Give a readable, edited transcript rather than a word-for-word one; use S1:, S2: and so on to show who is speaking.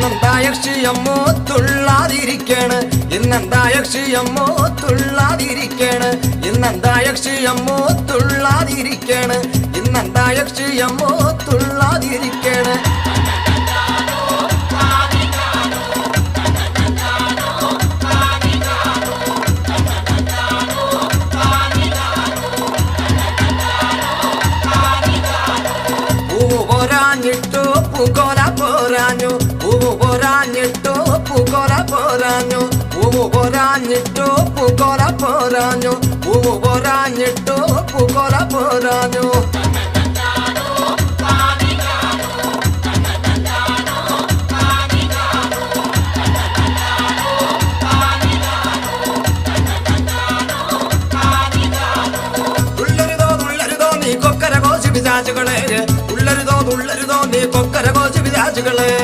S1: ഇന്നെന്താ യക്ഷിയമ്മോ തുള്ളാതിരിക്കണ് ഇന്നെന്താ യക്ഷിയമ്മോ തുള്ളാതിരിക്കണ് ഇന്നെന്താ യക്ഷിയമ്മോ തുള്ളാതിരിക്കണ് ഇന്നെന്താ യക്ഷിയമ്മോ തുള്ളാതിരിക്കണ് പൂക്കോല പോരാഞ്ഞു പൂവ് പോരാഞ്ഞിട്ടോ പൂക്കോല പോരാഞ്ഞു പൂവ് പോരാഞ്ഞിട്ടോ പൂക്കോല പോരാഞ്ഞു പൂവ് പോരാഞ്ഞിട്ടോ പൂക്കോല പോരാഞ്ഞു ഉള്ളരുതോ നീ കൊക്കര കോശി പിശാചുകളെ ഉള്ളരുതോ നീ കൊക്കര കോശി പിശാചുകളെ